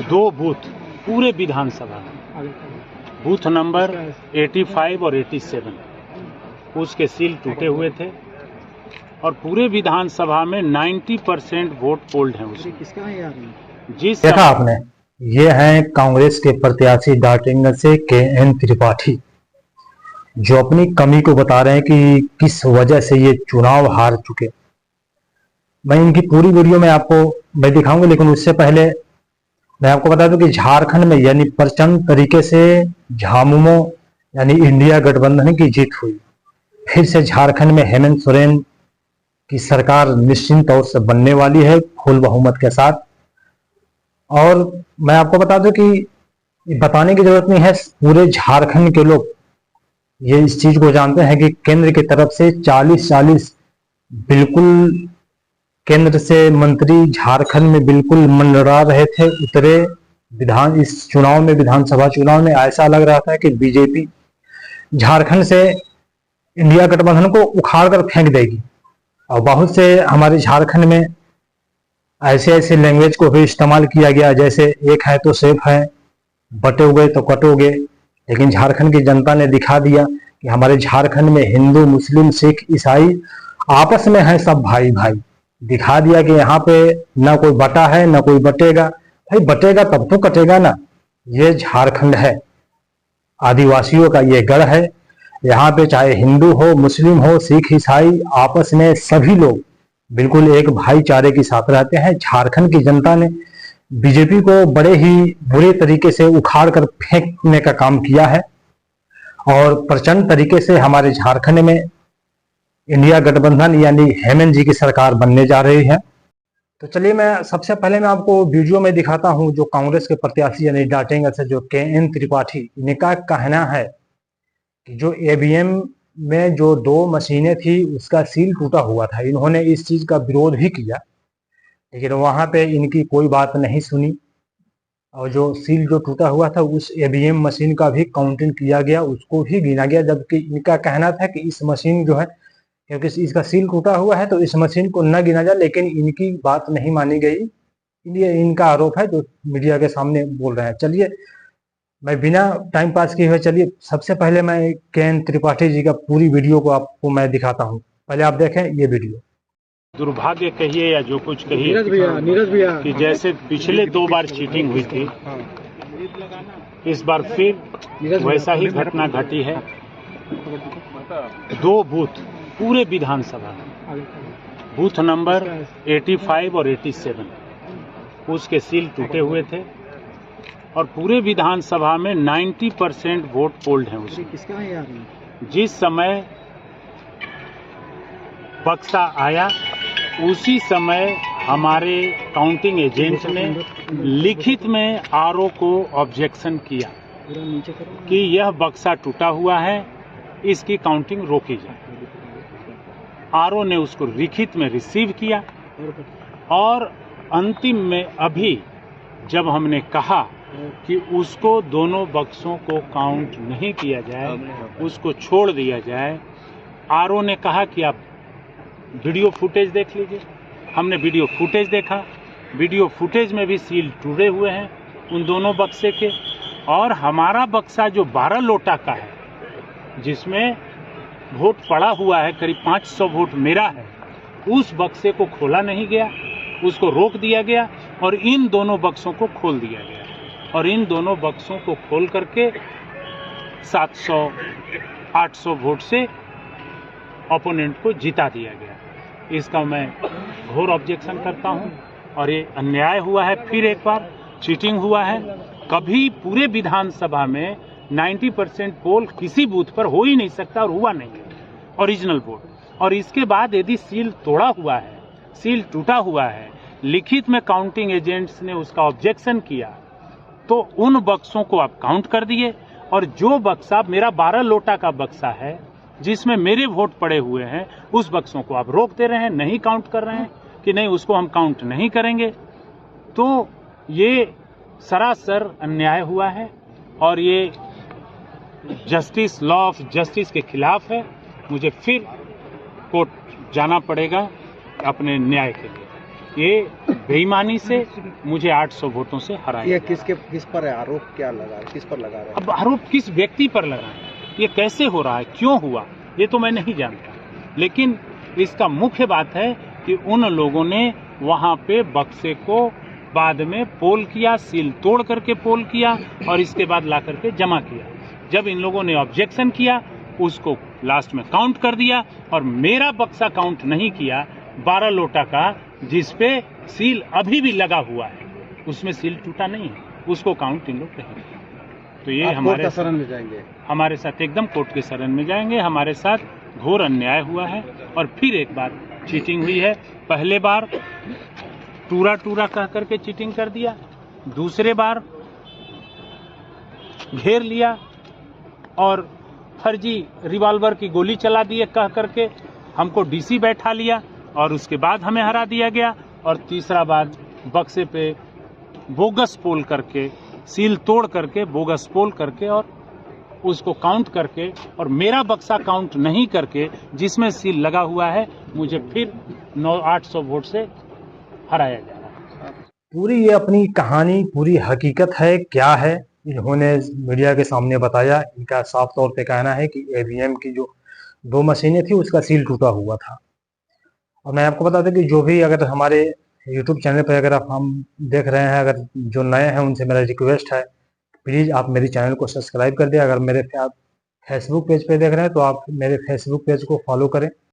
दो बूथ पूरे विधानसभा में, बूथ नंबर 85 और 87, उसके सील टूटे हुए थे और पूरे विधानसभा में 90% वोट पोल्ड हैं उसमें। जिस देखा आपने, ये हैं कांग्रेस के प्रत्याशी डाल्टनगंज से KN त्रिपाठी, जो अपनी कमी को बता रहे हैं कि किस वजह से ये चुनाव हार चुके। मैं इनकी पूरी वीडियो में आपको मैं दिखाऊंगा, लेकिन उससे पहले मैं आपको बता दूं कि झारखंड में यानी प्रचंड तरीके से झामुमो यानी इंडिया गठबंधन की जीत हुई। फिर से झारखंड में हेमंत सोरेन की सरकार निश्चित तौर से बनने वाली है फुल बहुमत के साथ। और मैं आपको बता दूं कि बताने की जरूरत नहीं है, पूरे झारखंड के लोग ये इस चीज को जानते हैं कि केंद्र की तरफ से 40-40 बिल्कुल केंद्र से मंत्री झारखंड में बिल्कुल मंडरा रहे थे। उतरे इस चुनाव में, विधानसभा चुनाव में ऐसा लग रहा था कि बीजेपी झारखंड से इंडिया गठबंधन को उखाड़ कर फेंक देगी। और बहुत से हमारे झारखंड में ऐसे लैंग्वेज को भी इस्तेमाल किया गया, जैसे एक है तो सेफ है, बटोगे तो कटोगे। लेकिन झारखंड की जनता ने दिखा दिया कि हमारे झारखंड में हिंदू, मुस्लिम, सिख, ईसाई आपस में है सब भाई भाई। दिखा दिया कि यहाँ पे ना कोई बटा है ना कोई बटेगा। भाई बटेगा तब तो कटेगा ना। ये झारखंड है, आदिवासियों का ये गढ़ है। यहाँ पे चाहे हिंदू हो, मुस्लिम हो, सिख, ईसाई, आपस में सभी लोग बिल्कुल एक भाईचारे के साथ रहते हैं। झारखंड की जनता ने बीजेपी को बड़े ही बुरे तरीके से उखाड़ कर फेंकने का काम किया है और प्रचंड तरीके से हमारे झारखंड में इंडिया गठबंधन यानी हेमंत जी की सरकार बनने जा रही है। तो चलिए मैं सबसे पहले मैं आपको वीडियो में दिखाता हूं जो कांग्रेस के प्रत्याशी यानी डाल्टनगंज से जो KN त्रिपाठी, इनका कहना है कि जो EVM में जो 2 मशीनें थी उसका सील टूटा हुआ था। इन्होंने इस चीज का विरोध भी किया, लेकिन वहां पे इनकी कोई बात नहीं सुनी और जो सील जो टूटा हुआ था उस EVM मशीन का भी काउंटिंग किया गया, उसको भी गिना गया। जबकि इनका कहना था कि इस मशीन जो है, क्योंकि इसका सील टूटा हुआ है तो इस मशीन को न गिना जाए, लेकिन इनकी बात नहीं मानी गई। इसलिए इनका आरोप है जो मीडिया के सामने बोल रहे हैं। चलिए मैं बिना टाइम पास किए हुए चलिए सबसे पहले मैं KN त्रिपाठी जी का पूरी वीडियो को आपको मैं दिखाता हूँ। पहले आप देखें ये वीडियो। दुर्भाग्य कहिए या जो कुछ कहिए, नीरज भैया कि जैसे पिछले 2 बार चीटिंग हुई थी, इस बार फिर वैसा ही घटना घटी है। 2 बूथ पूरे विधानसभा में, बूथ नंबर 85 और 87, उसके सील टूटे हुए थे और पूरे विधानसभा में 90% वोट पोल्ड हैं उसमें। जिस समय बक्सा आया उसी समय हमारे काउंटिंग एजेंट ने लिखित में RO को ऑब्जेक्शन किया कि यह बक्सा टूटा हुआ है, इसकी काउंटिंग रोकी जाए। RO ने उसको लिखित में रिसीव किया और अंतिम में अभी जब हमने कहा कि उसको दोनों बक्सों को काउंट नहीं किया जाए, उसको छोड़ दिया जाए, RO ने कहा कि आप वीडियो फुटेज देख लीजिए। हमने वीडियो फुटेज देखा, वीडियो फुटेज में भी सील टूटे हुए हैं उन दोनों बक्से के। और हमारा बक्सा जो 12 लोटा का है, जिसमें वोट पड़ा हुआ है, करीब 500 वोट मेरा है, उस बक्से को खोला नहीं गया, उसको रोक दिया गया और इन दोनों बक्सों को खोल दिया गया। और इन दोनों बक्सों को खोल करके 700-800 वोट से ओपोनेंट को जिता दिया गया। इसका मैं घोर ऑब्जेक्शन करता हूं और ये अन्याय हुआ है। फिर एक बार चीटिंग हुआ है। कभी पूरे विधानसभा में 90% पोल किसी बूथ पर हो ही नहीं सकता और हुआ नहीं है ओरिजिनल वोट। और इसके बाद यदि सील तोड़ा हुआ है, सील टूटा हुआ है, लिखित में काउंटिंग एजेंट्स ने उसका ऑब्जेक्शन किया, तो उन बक्सों को आप काउंट कर दिए। और जो बक्सा मेरा 12 लोटा का बक्सा है, जिसमें मेरे वोट पड़े हुए हैं, उस बक्सों को आप रोक दे रहे हैं, नहीं काउंट कर रहे हैं कि नहीं उसको हम काउंट नहीं करेंगे। तो ये सरासर अन्याय हुआ है और ये जस्टिस, लॉ ऑफ जस्टिस के खिलाफ है। मुझे फिर कोर्ट जाना पड़ेगा अपने न्याय के लिए। ये बेईमानी से मुझे 800 वोटों से हराया। ये किस पर है आरोप, क्या लगा है, किस पर लगा रहे हैं? अब आरोप किस व्यक्ति पर लगा है, ये कैसे हो रहा है, क्यों हुआ, ये तो मैं नहीं जानता, लेकिन इसका मुख्य बात है कि उन लोगों ने वहां पे बक्से को बाद में पोल किया, सील तोड़ करके पोल किया और इसके बाद ला करके जमा किया। जब इन लोगों ने ऑब्जेक्शन किया, उसको लास्ट में काउंट कर दिया और मेरा बक्सा काउंट नहीं किया 12 लोटा का, जिसपे सील अभी भी लगा हुआ है, उसमें सील टूटा नहीं है, उसको काउंट इन लोग कहेंगे। तो ये हमारे शरण में जाएंगे, हमारे साथ एकदम कोर्ट के शरण में जाएंगे। हमारे साथ घोर अन्याय हुआ है और फिर एक बार चीटिंग हुई है। पहले बार टूरा टूरा कह करके चीटिंग कर दिया, दूसरे बार घेर लिया और फर्जी रिवॉल्वर की गोली चला दिए कह करके हमको डीसी बैठा लिया और उसके बाद हमें हरा दिया गया। और तीसरा बार बक्से पे बोगस पोल करके, सील तोड़ करके, बोगस पोल करके और उसको काउंट करके और मेरा बक्सा काउंट नहीं करके जिसमें सील लगा हुआ है, मुझे फिर 800 वोट से हराया जा रहा है। पूरी ये अपनी कहानी, पूरी हकीकत है क्या है, इन्होंने मीडिया के सामने बताया। इनका साफ तौर पे कहना है कि ईवीएम की जो 2 मशीनें थी उसका सील टूटा हुआ था। और मैं आपको बता दूं कि जो भी अगर हमारे यूट्यूब चैनल पर अगर आप हम देख रहे हैं, अगर जो नए हैं उनसे मेरा रिक्वेस्ट है, प्लीज़ आप मेरे चैनल को सब्सक्राइब कर दें। अगर मेरे आप फेसबुक पेज पे देख रहे हैं तो आप मेरे फेसबुक पेज को फॉलो करें।